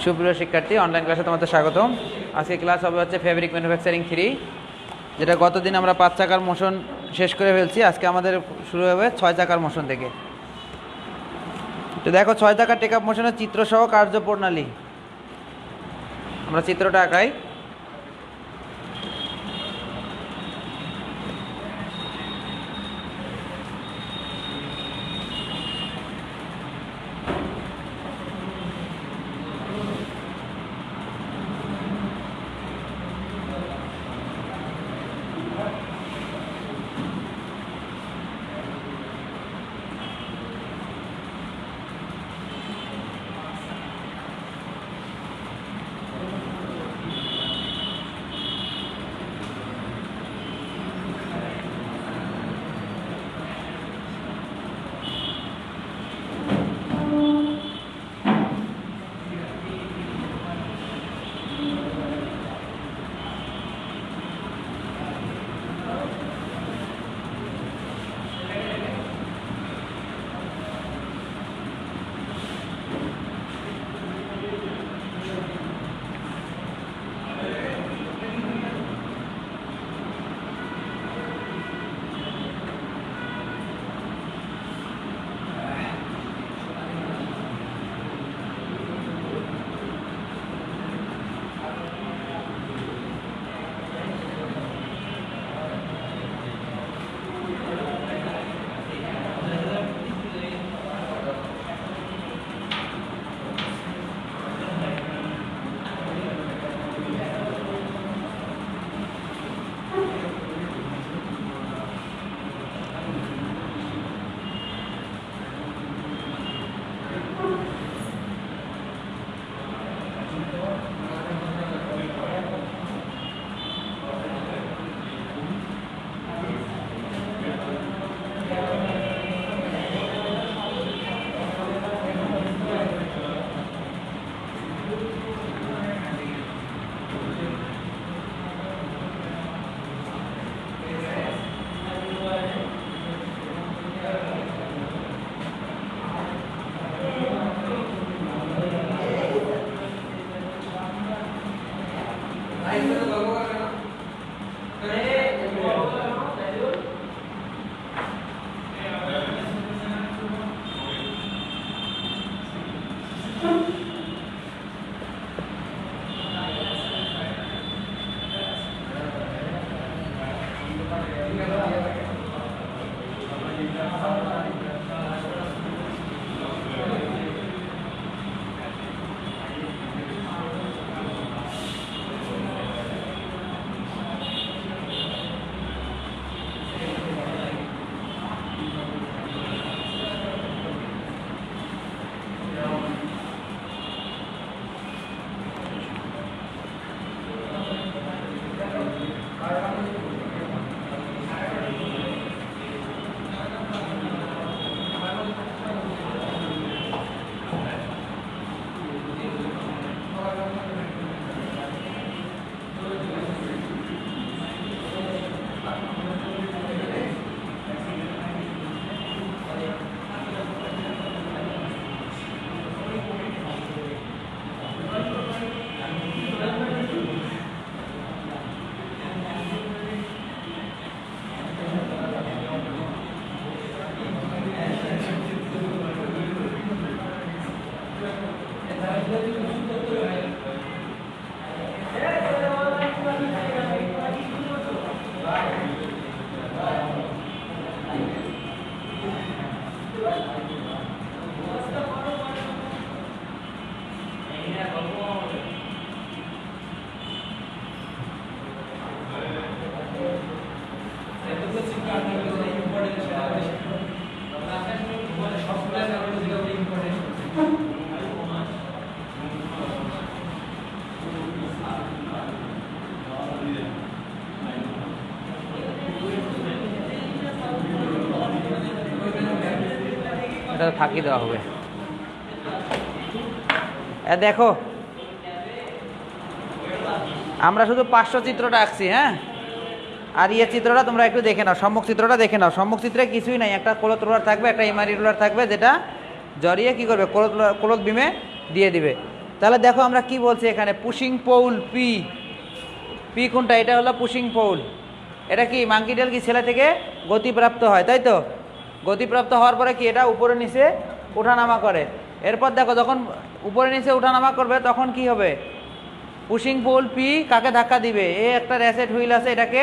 সুপ্রিয় শিক্ষার্থী, অনলাইন ক্লাসে তোমাদের স্বাগতম। আজকে ক্লাস হবে হচ্ছে ফেব্রিক ম্যানুফ্যাকচারিং 3, যেটা গতদিন আমরা 5 চাকার মোশন শেষ করে ফেলছি। আজকে আমাদের শুরু হবে 6 চাকার মোশন থেকে। তো দেখো, 6 চাকার টেকআপ মোশনের চিত্রসহ কার্যপ্রণালী। আমরা চিত্রটা আঁকাই। এটা ফাঁকি দেওয়া হবে। দেখো, আমরা শুধু 500 চিত্রটা আঁকছি, হ্যাঁ। আর চিত্রটা তোমরা একটু দেখে নাও, সম্মুখ চিত্রটা দেখে নাও। সম্মুখ চিত্রে কিছুই নাই, একটা কোলথ রোলার থাকবে, একটা এমআরই রোলার থাকবে, যেটা জড়িয়ে কি করবে, কোলথ বিমে দিয়ে দিবে। তাহলে দেখো আমরা কি বলছি এখানে, পুশিং পৌল পি, পি কোনটা, এটা হলো পুশিং পৌল। এটা কি মাঙ্কি টেল কি ছেলে থেকে গতিপ্রাপ্ত হয়, তাই তো? গতিপ্রাপ্ত হওয়ার পরে কি এটা উপরে নিচে ওঠানামা করে। এরপর দেখো যখন উপরে নিচে ওঠানামা করবে তখন কি হবে, পুশিং পৌল পি কাকে ধাক্কা দিবে, একটা র্যাসেট হুইল আছে, এটাকে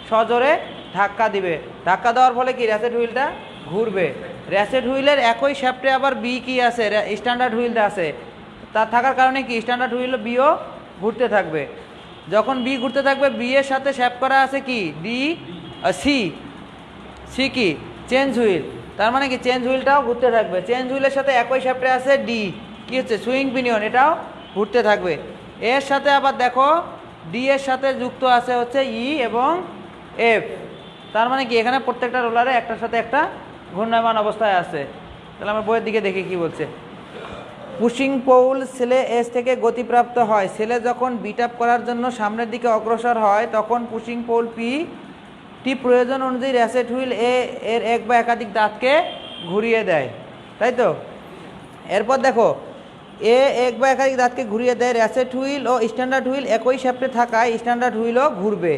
সজোরে ধাক্কা দিবে। ধাক্কা দেওয়ার ফলে কি র্যাসেট হুইলটা ঘুরবে। র্যাসেট হুইলের একই শ্যাফটে আবার বি কি আছে, স্ট্যান্ডার্ড হুইলটা আছে। তার থাকার কারণে কি স্ট্যান্ডার্ড হুইল বিও ঘুরতে থাকবে। যখন বি ঘুরতে থাকবে, বি এর সাথে শ্যাপ করা আছে কি ডি, সি, সি কি চেঞ্জ হুইল। তার মানে কি চেঞ্জ হুইলটাও ঘুরতে থাকবে। চেঞ্জ হুইলের সাথে একই শ্যাফটে আছে ডি, কি হচ্ছে সুইং পিনিয়ন, এটাও ঘুরতে থাকবে। এর সাথে আবার দেখো ডি এর সাথে যুক্ত আছে হচ্ছে ই এবং এফ। তার মানে কি এখানে প্রত্যেকটা রোলারে একটার সাথে একটা ঘূর্ণায়মান অবস্থায় আছে। তাহলে আমরা বইয়ের দিকে দেখি কি বলছে। পুশিং পৌল সেলে এস থেকে গতিপ্রাপ্ত হয়। সেলে যখন বিট আপ করার জন্য সামনের দিকে অগ্রসর হয় তখন পুশিং পৌল পি টি প্রয়োজন অনুযায়ী র্যাসেট হুইল এ এর এক বা একাধিক দাঁতকে ঘুরিয়ে দেয়, তাই তো? এরপর দেখো এ এক বা একাধিক দাঁতকে ঘুরিয়ে দেয়। র্যাসেট হুইল ও স্ট্যান্ডার্ড হুইল একই শ্যাফটে থাকায় স্ট্যান্ডার্ড হুইলও ঘুরবে।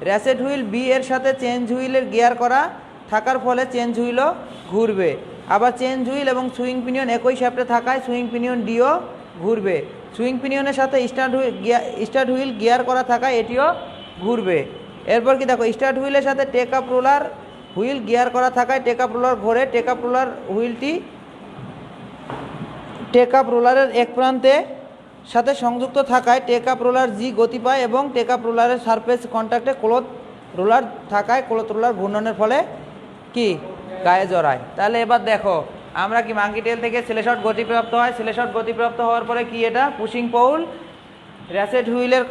র্যাসেট হুইল বি এর সাথে চেঞ্জ হুইলের গিয়ার করা থাকার ফলে চেঞ্জ হুইলও ঘুরবে। আবার চেঞ্জ হুইল এবং সুইং পিনিয়ন একই শ্যাফটে থাকায় সুইং পিনিয়ন ডিও ঘুরবে। সুইং পিনিয়নের সাথে স্টার্ট হুইল গিয়ার করা থাকায় এটিও ঘুরবে। এরপর কি দেখো, স্টার্ট হুইলের সাথে take up roller wheel gear করা থাকায় টেক আপ রোলার ঘোরে। টেক আপ রোলার হুইলটি টেক আপ রোলারের এক প্রান্তে সাথে সংযুক্ত থাকায় টেক আপ রোলার জি গতি পায় এবং টেক আপ রোলারের সারফেস কন্ট্যাক্টে ক্লোথ রোলার থাকায় ক্লোথ রোলার ঘূর্ণনের ফলে কি গায়ে জড়ায়। তাহলে এবার দেখো আমরা কি মাঙ্কি টেল থেকে সেলে শট গতিপ্রাপ্ত হয়। সেলে শট গতিপ্রাপ্ত হওয়ার পরে কি এটা পুশিং পৌল র্যাসেট হুইলের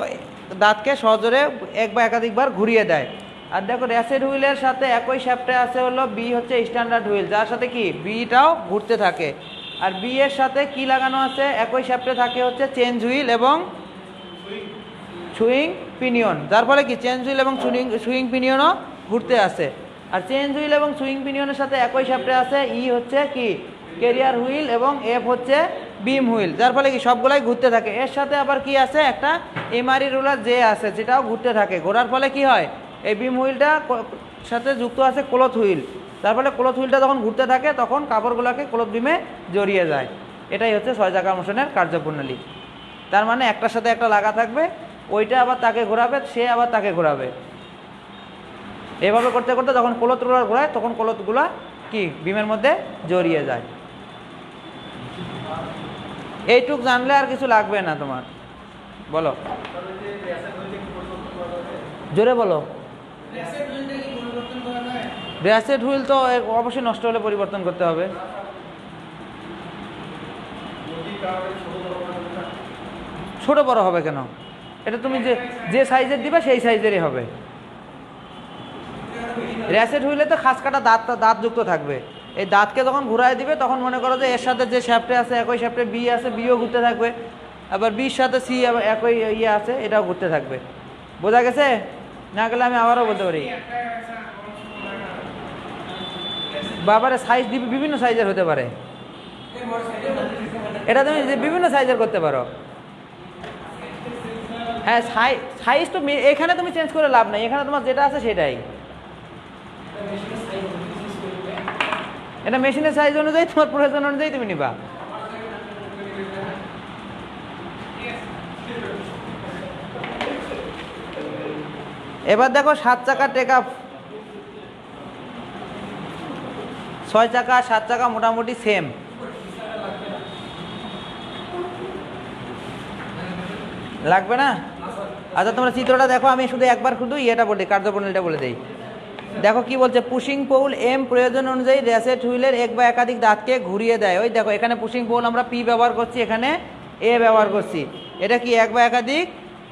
দাঁতকে সজোরে এক বা একাধিকবার ঘুরিয়ে দেয়। আর দেখো র্যাসেট হুইলের সাথে একই শ্যাফটে আছে হলো বি হচ্ছে স্ট্যান্ডার্ড হুইল, যার সাথে কি বিটাও ঘুরতে থাকে। আর বি এর সাথে কি লাগানো আছে, একই শ্যাফটে থাকে হচ্ছে চেঞ্জ হুইল এবং সুইং পিনিয়ন, যার ফলে কি চেঞ্জ হুইল এবং সুইং পিনিয়নও ঘুরতে আসে। আর চেঞ্জ হুইল এবং সুইং পিনিয়নের সাথে একই শ্যাফটে আছে ই হচ্ছে কি ক্যারিয়ার হুইল এবং এফ হচ্ছে বিম হুইল, যার ফলে কি সবগুলাই ঘুরতে থাকে। এর সাথে আবার কি আছে, একটা এমআরই রোলার যে আছে যেটাও ঘুরতে থাকে। ঘোরার ফলে কি হয়, এই বিম হুইলটা সাথে যুক্ত আছে ক্লথ হুইল, তার ফলে ক্লথ হুইলটা যখন ঘুরতে থাকে তখন কাপড়গুলোকে ক্লথ বিমে জড়িয়ে যায়। এটাই হচ্ছে 6 চাকা মোশনের কার্যপ্রণালী। তার মানে একটার সাথে একটা লাগা থাকবে, ওইটা আবার তাকে ঘোরাবে, সে আবার তাকে ঘোরাবে। এভাবে করতে করতে যখন ক্লথ রোলার ঘোরায় তখন ক্লথগুলা কি বিমের মধ্যে জড়িয়ে যায়। এইটুক জানলে আর কিছু লাগবে না তোমার। বলো, জোরে বলো। র্যাসেট হুইল তো অবশ্যই নষ্ট হলে পরিবর্তন করতে হবে। ছোট বড় হবে কেন, এটা তুমি যে সাইজের দিবে সেই সাইজেরই হবে। র্যাসেট হুইলে তো খাস কাটা দাঁত যুক্ত থাকবে। এই দাঁতকে যখন ঘুরায় দিবে তখন মনে করো যে এর সাথে যে শ্যাফটে আছে একই শ্যাফটে বি আছে, বিও ঘুরতে থাকবে। আবার বির সাথে সি একই ইয়ে আছে, এটাও ঘুরতে থাকবে। বোঝা গেছে? না গেলে আমি আবারও বলতে পারি। বাবারে সাইজ দিবে, বিভিন্ন সাইজের হতে পারে। এটা তুমি বিভিন্ন সাইজের করতে পারো। হ্যাঁ, সাইজ তো এখানে তুমি চেঞ্জ করে লাভ নাই, এখানে তোমার যেটা আছে সেটাই। এটা মেশিনের সাইজ অনুযায়ী তোমার প্রয়োজন অনুযায়ী তুমি নিবা। এবার দেখো 7 চাকা টেক আপ, 6 চাকা 7 চাকা মোটামুটি সেম। লাগবে না? আচ্ছা তোমরা চিত্রটা দেখো, আমি শুধু একবার শুধু ইয়েটা বলি, কার্যপ্রণালীটা বলে দিই। দেখো কি বলছে, পুশিং পৌল এম প্রয়োজন অনুযায়ী র্যাসেট হুইলের এক বা একাধিক দাঁতকে ঘুরিয়ে দেয়। ওই দেখো এখানে পুশিং পৌল আমরা পি ব্যবহার করছি, এখানে এ ব্যবহার করছি। এটা কি এক বা একাধিক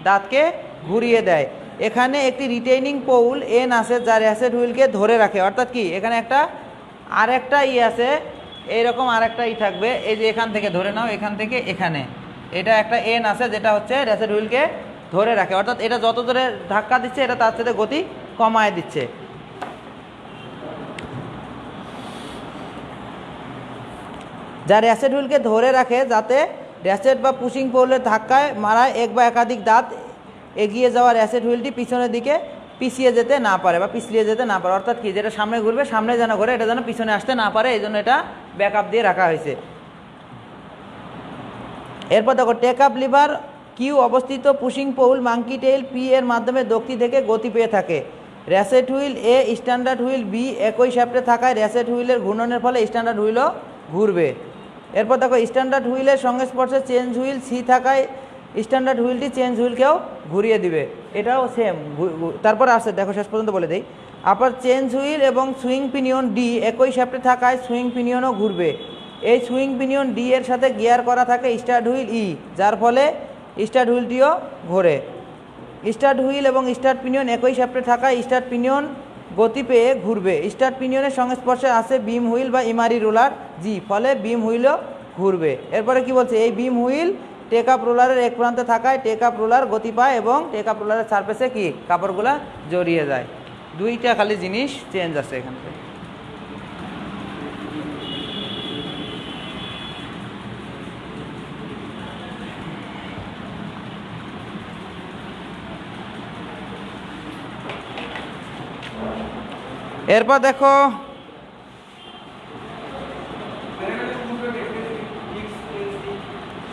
দাঁতকে ঘুরিয়ে দেয়। এখানে একটি রিটেইনিং পৌল এন আছে যা র্যাসেট হুইলকে ধরে রাখে। অর্থাৎ কি এখানে আরেকটা ই আছে, এইরকম আরেকটা ই থাকবে। এই যে এখান থেকে ধরে নাও, এখান থেকে এখানে এটা একটা এন আছে যেটা হচ্ছে র্যাসেট হুইলকে ধরে রাখে। অর্থাৎ এটা যত জোরে ধাক্কা দিচ্ছে এটা তার সাথে গতি কমায় দিচ্ছে। যা র্যাসেট হুইলকে ধরে রাখে যাতে র্যাসেট বা পুশিং পোলের ধাক্কায় মারা এক বা একাধিক দাঁত এগিয়ে যাওয়া র্যাসেট হুইলটি পিছনের দিকে পিছিয়ে যেতে না পারে বা পিছলিয়ে যেতে না পারে। অর্থাৎ কি, যেটা সামনে ঘুরবে সামনে যেন ঘুরে, এটা যেন পিছনে আসতে না পারে, এই জন্য এটা ব্যাকআপ দিয়ে রাখা হয়েছে। এরপর দেখো টেক আপ লিভার কিউ অবস্থিত pushing pole monkey tail P এর মাধ্যমে দক্ষি থেকে গতি পেয়ে থাকে। Ratchet wheel A standard wheel B একই শ্যাফটে থাকায় র্যাসেট হুইলের ঘূর্ণনের ফলে স্ট্যান্ডার্ড হুইলও ঘুরবে। এরপর দেখো স্ট্যান্ডার্ড হুইলের সংস্পর্শে চেঞ্জ হুইল সি থাকায় স্ট্যান্ডার্ড হুইলটি চেঞ্জ হুইলকেও ঘুরিয়ে দিবে, এটাও সেম। তারপর আসছে দেখো শেষ পর্যন্ত বলে দেই। আবার চেঞ্জ হুইল এবং সুইং পিনিয়ন ডি একই শ্যাফটে থাকায় সুইং পিনিয়নও ঘুরবে। এই সুইং পিনিয়ন ডি এর সাথে গিয়ার করা থাকে স্টার্ট হুইল ই, যার ফলে স্টার্ট হুইলটিও ঘোরে। স্টার্ট হুইল এবং স্টার্ট পিনিয়ন একই শ্যাফটে থাকায় স্টার্ট পিনিয়ন গতি পেয়ে ঘুরবে। স্টার্ট পিনিয়নের সংস্পর্শে আসে বিম হুইল বা ইমারি রোলার জি, ফলে বিম হুইলও ঘুরবে। এরপরে কি বলছে, এই বিম হুইল টেক আপ রোলারের এক প্রান্তে থাকায় টেক আপ রোলার গতি পায় এবং টেক আপ রোলারের সারফেসে কি কাপড়গুলা জড়িয়ে যায়। দুইটা খালি জিনিস চেঞ্জ আছে এখান থেকে। এরপর দেখো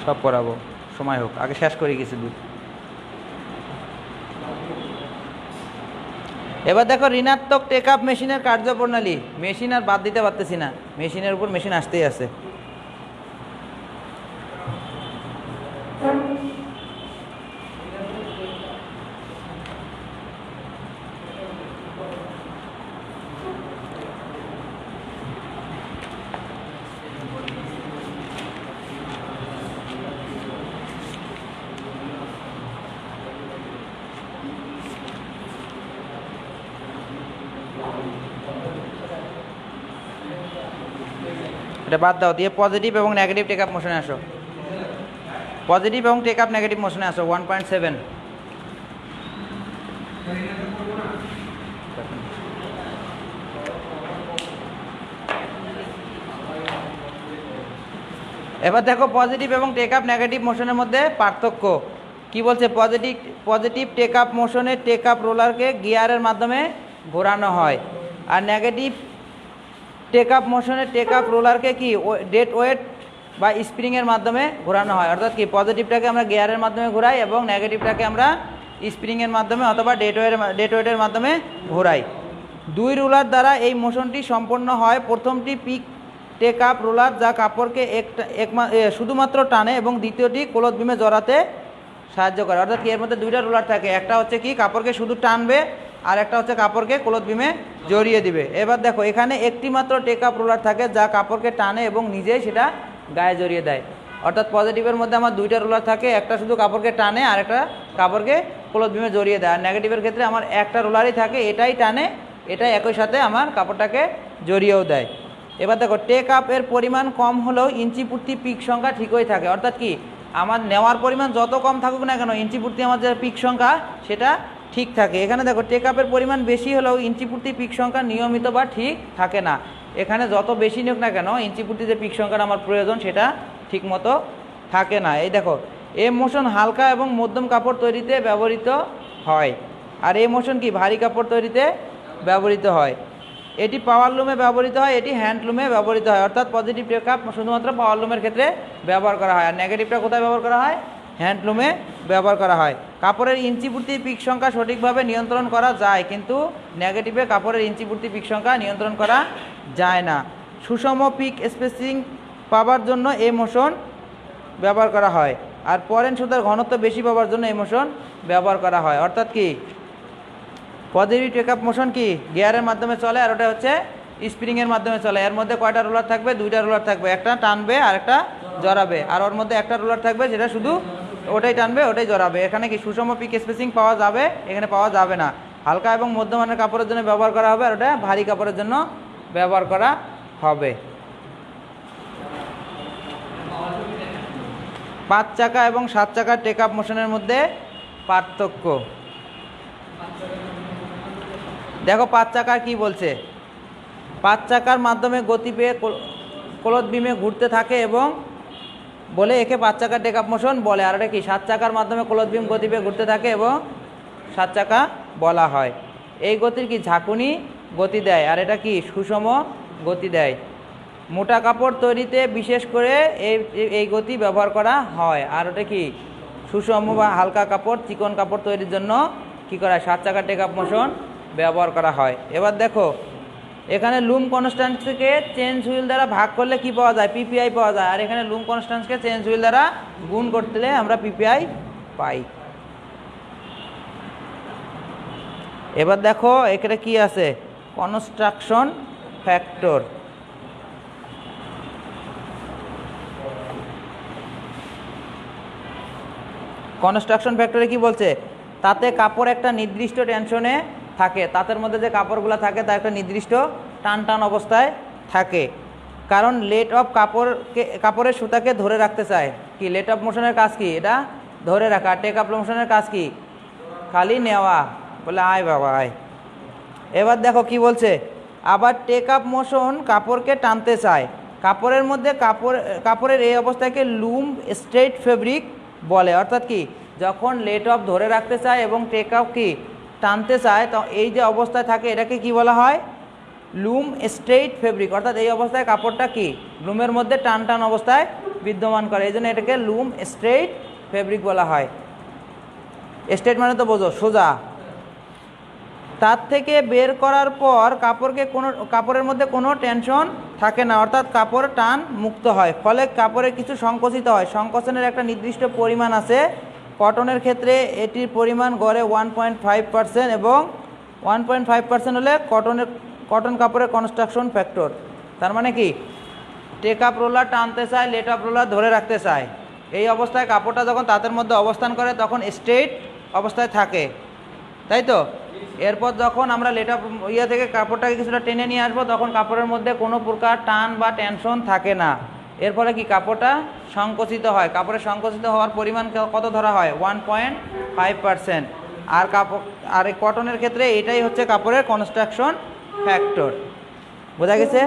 সব পড়াবো, সময় হোক, আগে শেষ করে কিছু দূর। এবার দেখো ঋণাত্মক টেক আপ মেশিনের কার্যপ্রণালী। মেশিন আর বাদ দিতে পারতেছি না, মেশিনের উপর মেশিন আসতেই আছে। এটা বাদ দাও, দিয়ে পজিটিভ এবং নেগেটিভ টেক আপ মোশনে আসো। পজিটিভ এবং টেক আপ নেগেটিভ মোশনে আসো। 1.7 এবার দেখো পজিটিভ এবং টেক আপ নেগেটিভ মোশনের মধ্যে পার্থক্য কি বলছে। পজিটিভ টেক আপ মোশনে টেক আপ রোলারকে গিয়ারের মাধ্যমে ঘোরানো হয়, আর নেগেটিভ টেক আপ মোশনে টেক আপ রোলারকে কি ডেড ওয়েট বা স্প্রিংয়ের মাধ্যমে ঘোরানো হয়। অর্থাৎ কি পজিটিভটাকে আমরা গিয়ারের মাধ্যমে ঘোরাই এবং নেগেটিভটাকে আমরা স্প্রিংয়ের মাধ্যমে অথবা ডেড ওয়েটের মাধ্যমে ঘোরাই। দুই রোলার দ্বারা এই মোশনটি সম্পন্ন হয়। প্রথমটি পিক টেক আপ রোলার যা কাপড়কে শুধুমাত্র টানে এবং দ্বিতীয়টি ক্লথ বিমে জড়াতে সাহায্য করে। অর্থাৎ কি এর মধ্যে দুইটা রোলার থাকে, একটা হচ্ছে কি কাপড়কে শুধু টানবে আর একটা হচ্ছে কাপড়কে ক্লথ বিমে জড়িয়ে দিবে। এবার দেখো এখানে একটি মাত্র টেক আপ রোলার থাকে যা কাপড়কে টানে এবং নিজেই সেটা গায়ে জড়িয়ে দেয়। অর্থাৎ পজিটিভের মধ্যে আমার দুইটা রোলার থাকে, একটা শুধু কাপড়কে টানে আর একটা কাপড়কে ক্লথ বিমে জড়িয়ে দেয়। আর নেগেটিভের ক্ষেত্রে আমার একটা রোলারই থাকে, এটাই টানে, এটাই একই সাথে আমার কাপড়টাকে জড়িয়েও দেয়। এবার দেখো টেক আপ এর পরিমাণ কম হলেও ইঞ্চি প্রতি পিক সংখ্যা ঠিকই থাকে। অর্থাৎ কি আমার নেওয়ার পরিমাণ যত কম থাকুক না কেন, ইঞ্চি প্রতি আমার যে পিক সংখ্যা সেটা ঠিক থাকে। এখানে দেখো টেক আপের পরিমাণ বেশি হলেও ইঞ্চি প্রতি পিক সংখ্যা নিয়মিত বা ঠিক থাকে না। এখানে যত বেশি নিয়োগ না কেন, ইঞ্চি প্রতি যে পিক সংখ্যাটা আমার প্রয়োজন সেটা ঠিক মতো থাকে না। এই দেখো এই মোশন হালকা এবং মধ্যম কাপড় তৈরিতে ব্যবহৃত হয়, আর এই মোশন কি ভারী কাপড় তৈরিতে ব্যবহৃত হয়। এটি পাওয়ার লুমে ব্যবহৃত হয়, এটি হ্যান্ডলুমে ব্যবহৃত হয়। অর্থাৎ পজিটিভ টেক আপ শুধুমাত্র পাওয়ার লুমের ক্ষেত্রে ব্যবহার করা হয়, আর নেগেটিভটা কোথায় ব্যবহার করা হয়, হ্যান্ডলুমে ব্যবহার করা হয়। কাপড়ের ইঞ্চি প্রতি পিক সংখ্যা সঠিকভাবে নিয়ন্ত্রণ করা যায়, কিন্তু নেগেটিভে কাপড়ের ইঞ্চি প্রতি পিক সংখ্যা নিয়ন্ত্রণ করা যায় না। সুষম পিক স্পেসিং পাওয়ার জন্য এই মোশন ব্যবহার করা হয়, আর পরেন সুতার ঘনত্ব বেশি পাওয়ার জন্য এই মোশন ব্যবহার করা হয়। অর্থাৎ কি পজিটিভ টেক আপ মোশন কি গিয়ারের মাধ্যমে চলে, আর ওটা হচ্ছে স্প্রিংয়ের মাধ্যমে চলে। এর মধ্যে কয়টা রোলার থাকবে, দুইটা রোলার থাকবে, একটা টানবে আর একটা জড়াবে। আর ওর মধ্যে একটা রোলার থাকবে যেটা শুধু ওটাই টানবে ওটাই জড়াবে। এখানে কি সুষম পিক স্পেসিং পাওয়া যাবে, এখানে পাওয়া যাবে না। হালকা এবং মধ্যমানের কাপড়ের জন্য ব্যবহার করা হবে, আর ওটা ভারী কাপড়ের জন্য ব্যবহার করা হবে। 5 চাকা এবং 7 চাকার টেক আপ মোশনের মধ্যে পার্থক্য দেখো। 5 চাকার কি বলছে, 5 চাকার মাধ্যমে গতি পেয়ে ক্লথ বিমে ঘুরতে থাকে এবং বলে একে 5 চাকার টেক আপ মোশন বলে। আর এটা কি 7 চাকার মাধ্যমে ক্লথ বিম গতি পেয়ে ঘুরতে থাকে এবং 7 চাকা বলা হয়। এই গতির কি ঝাঁকুনি গতি দেয়, আর এটা কি সুষম গতি দেয়। মোটা কাপড় তৈরিতে বিশেষ করে এই গতি ব্যবহার করা হয়। আর ওটা কি সুষম বা হালকা কাপড় চিকন কাপড় তৈরির জন্য কি করা হয় 7 চাকার টেক আপ মোশন ব্যবহার করা হয়। এবার দেখো এখানে লুম কনস্ট্যান্সকে চেঞ্জ হুইল দ্বারা ভাগ করলে কি পাওয়া যায়, পিপিআই পাওয়া যায়। আর এখানে লুম কনস্ট্যান্সকে চেঞ্জ হুইল দ্বারা গুণ করতে আমরা পিপিআই পাই। এবার দেখো এখানে কি আছে, কনস্ট্রাকশন ফ্যাক্টর। কনস্ট্রাকশন ফ্যাক্টরে কি বলছে, তাতে কাপড় একটা নির্দিষ্ট টেনশনে থাকে, তাতের মধ্যে যে কাপড়গুলো থাকে তা একটা নির্দিষ্ট টান টান অবস্থায় থাকে। কারণ লেট অফ কাপড়ের সুতাকে ধরে রাখতে চায়। কি লেট অফ মোশনের কাজ কি, এটা ধরে রাখা। টেক আপ মোশনের কাজ কি, খালি নেওয়া। বলে আয় বাবা আয়। এবার দেখো কি বলছে, আবার টেক আপ মোশন কাপড়কে টানতে চায়। কাপড়ের মধ্যে কাপড়ের এই অবস্থাকে লুম স্ট্রেট ফেব্রিক বলে। অর্থাৎ কি যখন লেট অফ ধরে রাখতে চায় এবং টেক আপ কি টানতে চায়, তো এই যে অবস্থায় থাকে এটাকে কি বলা হয়, লুম স্ট্রেট ফেব্রিক। অর্থাৎ এই অবস্থায় কাপড়টা কি লুমের মধ্যে টান টান অবস্থায় বিদ্যমান করে, এই জন্য এটাকে লুম স্ট্রেট ফেব্রিক বলা হয়। স্ট্রেট মানে তো বোঝো সোজা। তার থেকে বের করার পর কাপড়ের মধ্যে কোনো টেনশন থাকে না, অর্থাৎ কাপড় টান মুক্ত হয়। ফলে কাপড়ে কিছু সংকোচিত হয়। সংকোচনের একটা নির্দিষ্ট পরিমাণ আছে। কটনের ক্ষেত্রে এটির পরিমাণ গড়ে 1.5% এবং 1.5% হলে কটন কাপড়ের কনস্ট্রাকশন ফ্যাক্টর। তার মানে কি টেক আপ রোলার টানতে চায়, লেট আপ রোলার ধরে রাখতে চায়। এই অবস্থায় কাপড়টা যখন তাদের মধ্যে অবস্থান করে তখন স্ট্রেট অবস্থায় থাকে, তাই তো। এরপর যখন আমরা লেট আপ থেকে কাপড়টাকে কিছুটা টেনে নিয়ে আসবো তখন কাপড়ের মধ্যে কোনো প্রকার টান বা টেনশন থাকে না। এর ফলে কি কাপড়টা সংকুচিত হয়। কাপড়ের সংকুচিত হওয়ার পরিমাণ কত ধরা হয়, 1.5%। আর এই কটনের ক্ষেত্রে এটাই হচ্ছে কাপড়ের কনস্ট্রাকশন ফ্যাক্টর। বোঝা গেছে।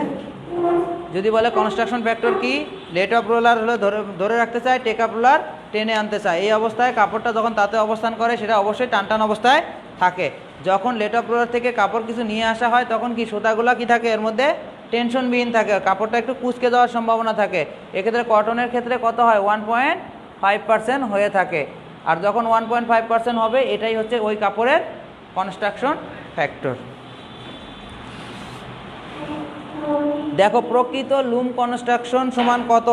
যদি বলে কনস্ট্রাকশন ফ্যাক্টর কি, লেট আপ রোলার হলে ধরে রাখতে চায়, টেক আপ রোলার টেনে আনতে চায়। এই অবস্থায় কাপড়টা যখন তাতে অবস্থান করে সেটা অবশ্যই টান টান অবস্থায় থাকে। যখন লেট আপ রোলার থেকে কাপড় কিছু নিয়ে আসা হয় তখন কি সুতাগুলো কি থাকে, এর মধ্যে টেনশনবিহীন থাকে, কাপড়টা একটু কুঁচকে যাওয়ার সম্ভাবনা থাকে। এক্ষেত্রে কটনের ক্ষেত্রে কত হয়, 1.5% হয়ে থাকে। আর যখন 1.5% হবে এটাই হচ্ছে ওই কাপড়ের কনস্ট্রাকশন ফ্যাক্টর। দেখো প্রকৃত লুম কনস্ট্রাকশন সমান কত।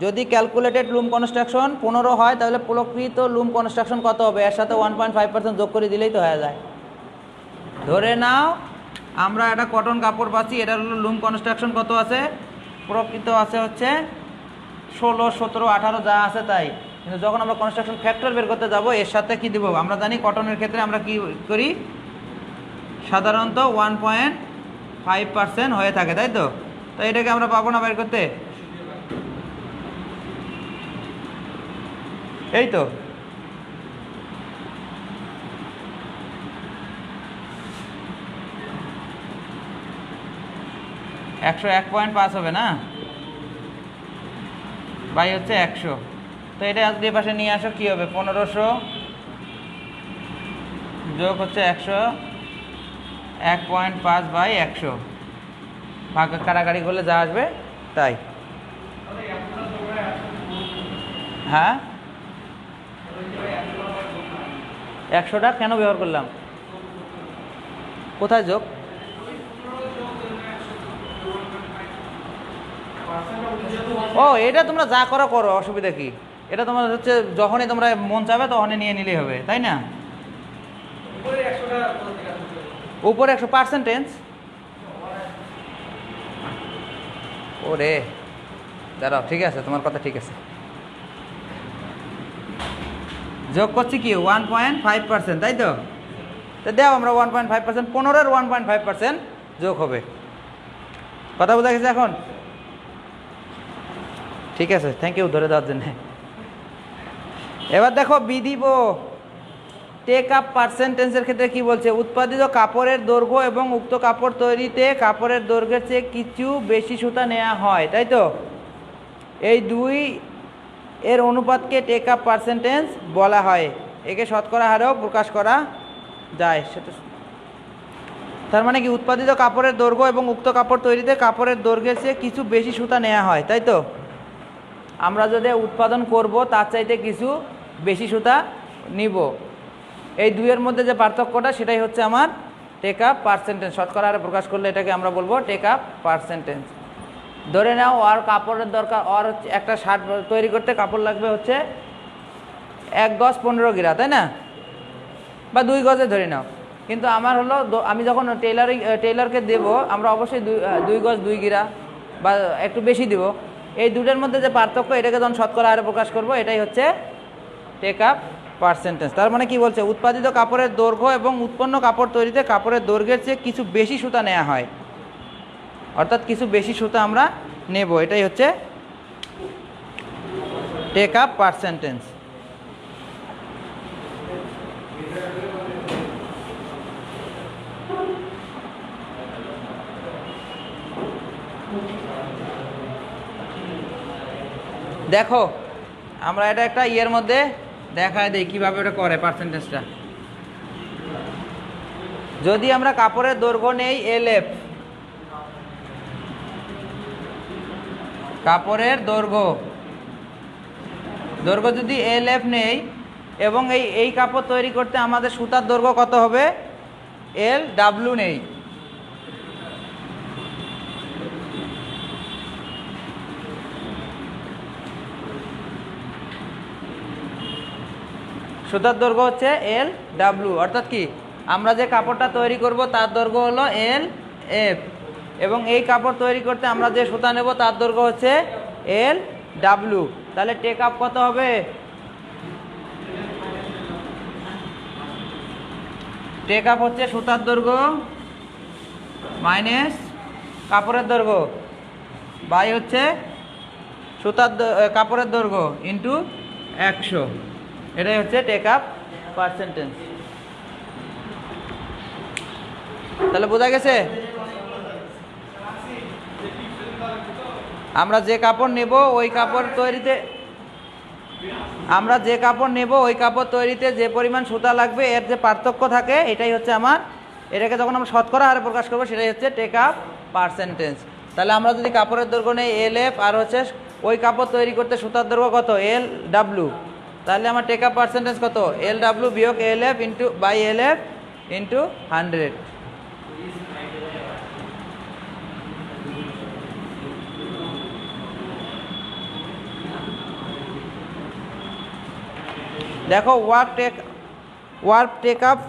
যদি ক্যালকুলেটেড লুম কনস্ট্রাকশন 15 হয় তাহলে প্রকৃত লুম কনস্ট্রাকশন কত হবে, এর সাথে 1.5% যোগ করে দিলেই তো হয়ে যায়। ধরে নাও আমরা একটা কটন কাপড় পাচ্ছি, এটার হলো লুম কনস্ট্রাকশন কত আছে, প্রকৃত আছে হচ্ছে 16, 17, 18 যা আছে তাই। কিন্তু যখন আমরা কনস্ট্রাকশন ফ্যাক্টর বের করতে যাব এর সাথে কি দিব, আমরা জানি কটনের ক্ষেত্রে আমরা কি করি, সাধারণত 1.5% হয়ে থাকে, তাই তো। তো এটাকে আমরা পাবো না বের করতে, এই তো। একশো 1.5 হবে না বাই হচ্ছে 100। তো এটা দুই পাশে নিয়ে আসো, কি হবে 1500 যোগ হচ্ছে 100, 1.5 বাই 100 ভাগ কাটাকাটি করলে যা আসবে তাই। হ্যাঁ 100টা কেন ব্যবহার করলাম, কোথায় যোগ, ও এটা তোমরা যা করো করো, অসুবিধা কি। এটা তোমার হচ্ছে যখনই তোমরা মন চাবে তখনই নিয়ে নিলেই হবে, তাই না। উপরে 100%, ওরে দাঁড়াও, ঠিক আছে তোমার কথা ঠিক আছে। যোগ করছি কি 1.5%, তাই তো। তো দেও আমরা 1.5%, 15-এর 1.5% যোগ হবে। কথা বোঝা গেছে এখন, ঠিক আছে, থ্যাংক ইউ ধরে দেওয়ার জন্য। এবার দেখো বিধিব টেক আপ পার্সেন্টেজের ক্ষেত্রে কি বলছে, উৎপাদিত কাপড়ের দৈর্ঘ্য এবং উক্ত কাপড় তৈরিতে কাপড়ের দৈর্ঘ্যের চেয়ে কিছু বেশি সুতা নেওয়া হয়, তাই তো। এই দুই এর অনুপাতকে টেক আপ পার্সেন্টেজ বলা হয়। একে শতকরা হারেও প্রকাশ করা যায়। সেটা তার মানে কি, উৎপাদিত কাপড়ের দৈর্ঘ্য এবং উক্ত কাপড় তৈরিতে কাপড়ের দৈর্ঘ্যের চেয়ে কিছু বেশি সুতা নেওয়া হয়, তাই তো? আমরা যদি উৎপাদন করব তার চাইতে কিছু বেশি সুতা নিব, এই দুইয়ের মধ্যে যে পার্থক্যটা সেটাই হচ্ছে আমার টেক আপ পার্সেন্টেজ। শতকরা হারে প্রকাশ করলে এটাকে আমরা বলবো টেক আপ পার্সেন্টেজ। ধরে নাও ওর কাপড়ের দরকার, ওর একটা শার্ট তৈরি করতে কাপড় লাগবে হচ্ছে 1 গজ 15 গিরা, তাই না? বা 2 গজে ধরে নাও। কিন্তু আমার হলো আমি যখন টেইলারকে দেব, আমরা অবশ্যই 2 গজ 2 গিরা বা একটু বেশি দিব। এই দুটোর মধ্যে যে পার্থক্য, এটাকে যখন শতকরা হারে প্রকাশ করব, এটাই হচ্ছে টেক আপ পার্সেন্টেজ। তার মানে কি বলছে, উৎপাদিত কাপড়ের দৈর্ঘ্য এবং উৎপন্ন কাপড় তৈরিতে কাপড়ের দৈর্ঘ্যের চেয়ে কিছু বেশি সুতা নেওয়া হয়, অর্থাৎ কিছু বেশি সুতা আমরা নেব, এটাই হচ্ছে টেক আপ পার্সেন্টেজ। দেখো আমরা এটা একটা ইয়ের মধ্যে দেখায় দিই কীভাবে ওটা করে পার্সেন্টেজটা। যদি আমরা কাপড়ের দৈর্ঘ্য নেই LF, কাপড়ের দৈর্ঘ্য যদি LF নেই এবং এই কাপড় তৈরি করতে আমাদের সুতার দৈর্ঘ্য কত হবে, LW নেই, সুতার দৈর্ঘ্য হচ্ছে LW, অর্থাৎ কি, আমরা যে কাপড়টা তৈরি করব তার দৈর্ঘ্য হলো LF এবং এই কাপড় তৈরি করতে আমরা যে সুতা নেব তার দৈর্ঘ্য হচ্ছে LW। তাহলে টেক আপ কত হবে, টেক আপ হচ্ছে সুতার দৈর্ঘ্য মাইনাস কাপড়ের দৈর্ঘ্য বাই হচ্ছে কাপড়ের দৈর্ঘ্য ইন্টু 100, এটাই হচ্ছে টেক আপ পার্সেন্টেজ। তাহলে বোঝা গেছে, আমরা যে কাপড় নেব ওই কাপড় তৈরিতে যে পরিমাণ সুতা লাগবে এর যে পার্থক্য থাকে, এটাই হচ্ছে আমার, এটাকে যখন আমরা শতকরা হারে প্রকাশ করবো সেটাই হচ্ছে টেক আপ পার্সেন্টেজ। তাহলে আমরা যদি কাপড়ের দৈর্ঘ্য নেই LF আর হচ্ছে ওই কাপড় তৈরি করতে সুতার দৈর্ঘ্য কত LW, তাহলে আমার টেক আপ পার্সেন্টেজ কত, LW বিয়োগ LF into by LF into 100। দেখো ওয়ার্ক টেক আপ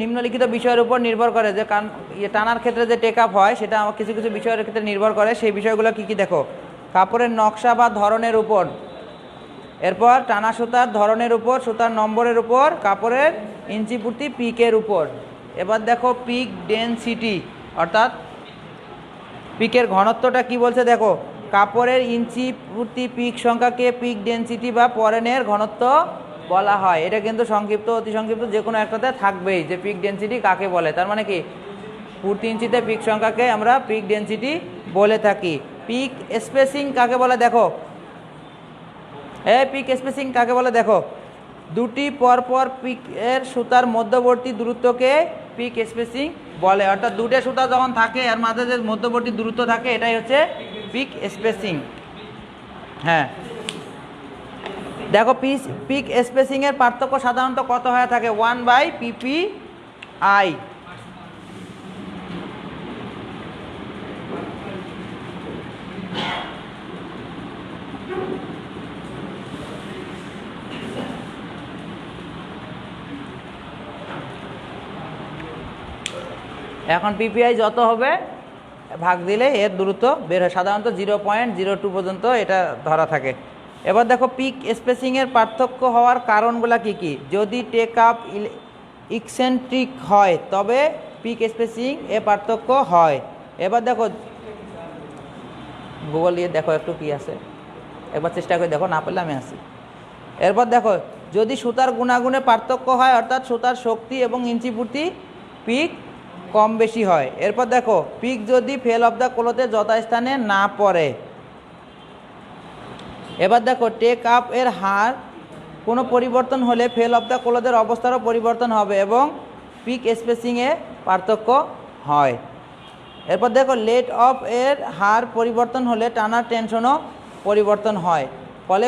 নিম্নলিখিত বিষয়ের উপর নির্ভর করে, যে টানার ক্ষেত্রে যে টেক আপ হয় সেটা আমার কিছু কিছু বিষয়ের ক্ষেত্রে নির্ভর করে। সেই বিষয়গুলো কি কি দেখো, কাপড়ের নকশা বা ধরনের উপর, এরপর টানা সুতার ধরনের উপর, সুতার নম্বরের উপর, কাপড়ের ইঞ্চি প্রতি পিকের উপর। এবার দেখো পিক ডেনসিটি, অর্থাৎ পিকের ঘনত্বটা কি বলছে দেখো, কাপড়ের ইঞ্চি প্রতি পিক সংখ্যাকে পিক ডেনসিটি বা পরনের ঘনত্ব বলা হয়। এটা কিন্তু সংক্ষিপ্ত অতি সংক্ষিপ্ত যে কোনো একটাতে থাকবেই যে পিক ডেনসিটি কাকে বলে। তার মানে কি, প্রতি ইঞ্চিতে পিক সংখ্যাকে আমরা পিক ডেনসিটি বলে থাকি। পিক স্পেসিং কাকে বলে দেখো, পিক স্পেসিং কাকে বলে দেখো, দুটি পরপর পিকের সুতার মধ্যবর্তী দূরত্বকে পিক স্পেসিং বলে। অর্থাৎ দুটো সুতা যখন থাকে এর মাঝে যে মধ্যবর্তী দূরত্ব থাকে এটাই হচ্ছে পিক স্পেসিং। হ্যাঁ দেখো পিক স্পেসিংয়ের পার্থক্য সাধারণত কত হয়ে থাকে, 1/PPI। এখন PPI যত হবে ভাগ দিলে এর দূরত্ব বের হয়, সাধারণত 0.02 পর্যন্ত এটা ধরা থাকে। এবার দেখো পিক স্পেসিংয়ের পার্থক্য হওয়ার কারণগুলো কি কি, যদি টেক আপ ইকসেন্ট্রিক হয় তবে পিক স্পেসিং এ পার্থক্য হয়। এবার দেখো গুগল দিয়ে দেখো একটু কি আছে, একবার চেষ্টা করে দেখো, না পেলে আমি আসি। এরপর দেখো যদি সুতার গুণাগুণে পার্থক্য হয়, অর্থাৎ সুতার শক্তি এবং ইঞ্চি প্রতি পিক কম বেশি হয়। এরপর দেখো পিক যদি ফেল অফ দ্য ক্লথে যথাস্থানে না পড়ে। এবার দেখো টেক আপ এর হার কোনো পরিবর্তন হলে ফেল অফ দ্য ক্লথের অবস্থারও পরিবর্তন হবে এবং পিক স্পেসিংয়ে পার্থক্য হয়। এরপর দেখো লেট অফ এর হার পরিবর্তন হলে টানার টেনশনও পরিবর্তন হয়, ফলে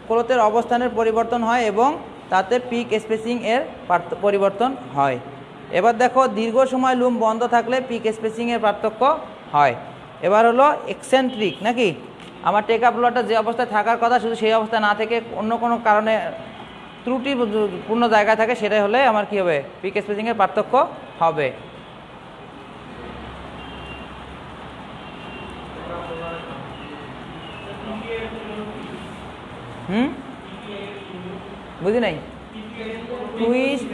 ক্লথের অবস্থানের পরিবর্তন হয় এবং তাতে পিক স্পেসিং এর পরিবর্তন হয়। এবার দেখো দীর্ঘ সময় লুম বন্ধ থাকলে পিক স্পেসিংয়ের পার্থক্য হয়। এবার হলো এক্সেন্ট্রিক, নাকি আমার টেক আপ রোলারটা যে অবস্থায় থাকার কথা শুধু সেই অবস্থায় না থেকে অন্য কোনো কারণে ত্রুটিপূর্ণ জায়গায় থাকে, সেটাই হলে আমার কী হবে, পিক স্পেসিংয়ের পার্থক্য হবে। বুঝি নাই টুইস্ট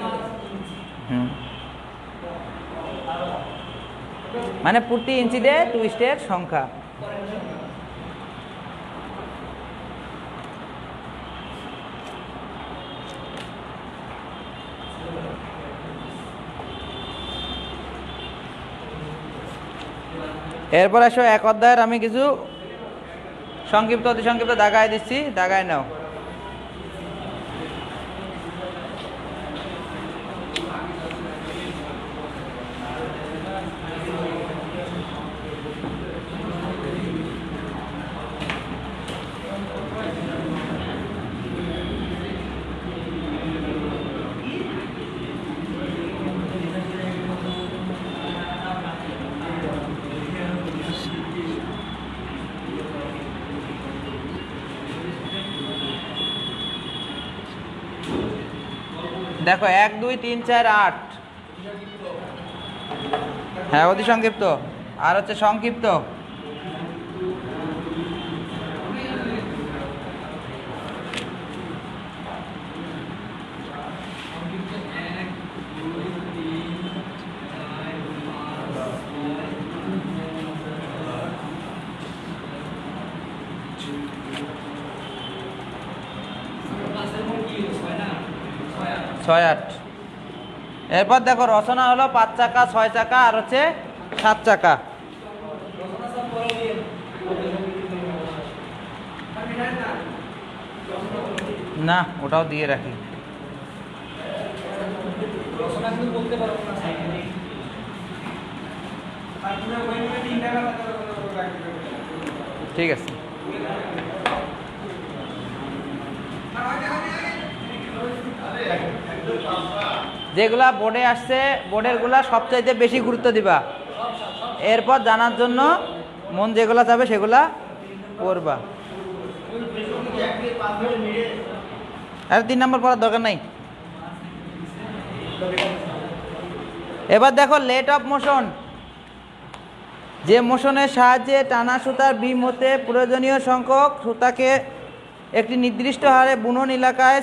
মানে প্রতি ইঞ্চিতে টুইস্টের সংখ্যা। এরপর আসো এক অধ্যায়ের আমি কিছু সংক্ষিপ্ত অতি সংক্ষিপ্ত দাগায় দিচ্ছি, দাগায় নাও। দেখো 1 2 3 4 8, হ্যাঁ অতি সংক্ষিপ্ত, আর হচ্ছে সংক্ষিপ্ত। ছয় 8। এরপর দেখো রচনা হলো 5 চাকা 6 চাকা আর হচ্ছে 7 চাকা। না ওটাও দিয়ে রাখি। ঠিক আছে। যেগুলা বোর্ডে আসছে বোর্ডেরগুলা সবচাইতে বেশি গুরুত্ব দিবা, এরপর জানার জন্য মন যেগুলা যাবে সেগুলা করবা। আর 3 নম্বর পড়ার দরকার নাই। এবার দেখো লেট অফ মোশন, যে মোশনের সাহায্যে টানা সুতার বিম হতে প্রয়োজনীয় সংখ্যক সুতাকে একটি নির্দিষ্ট হারে বুনন এলাকায়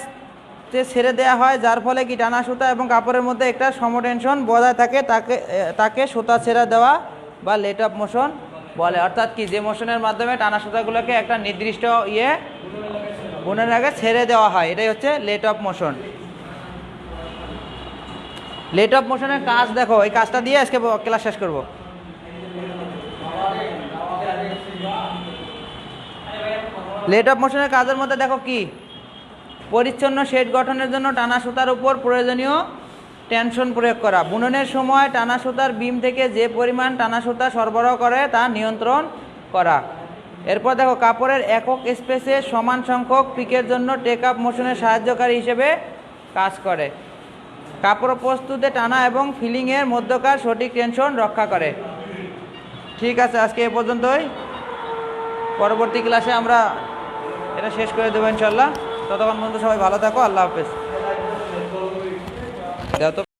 ছেড়ে দেওয়া হয়, যার ফলে কি টানা সুতা এবং কাপড়ের মধ্যে একটা সমটেনশন বজায় থাকে, তাকে সুতা ছেড়ে দেওয়া বা লেট অফ মোশন বলে। অর্থাৎ কি, যে মোশনের মাধ্যমে টানা সুতাগুলোকে একটা নির্দিষ্ট বুননের আগে ছেড়ে দেওয়া হয়, এটাই হচ্ছে let off motion. Let off মোশনের কাজ দেখো, এই কাজটা দিয়ে আজকে ক্লাস শেষ করব। লেট অফ মোশনের কাজের মধ্যে দেখো কি, পরিচ্ছন্ন শেড গঠনের জন্য টানা সুতার উপর প্রয়োজনীয় টেনশন প্রয়োগ করা, বুননের সময় টানা সুতার বিম থেকে যে পরিমাণ টানা সুতা সরবরাহ করে তা নিয়ন্ত্রণ করা। এরপর দেখো কাপড়ের একক স্পেসে সমান সংখ্যক পিকের জন্য টেক আপ মোশনের সাহায্যকারী হিসেবে কাজ করে। কাপড় প্রস্তুতে টানা এবং ফিলিংয়ের মধ্যকার সঠিক টেনশন রক্ষা করে। ঠিক আছে, আজকে এ পর্যন্তই। পরবর্তী ক্লাসে আমরা এটা শেষ করে দেবো ইনশাল্লাহ। ততক্ষণ পর্যন্ত সবাই ভালো থাকো, আল্লাহ হাফেজ।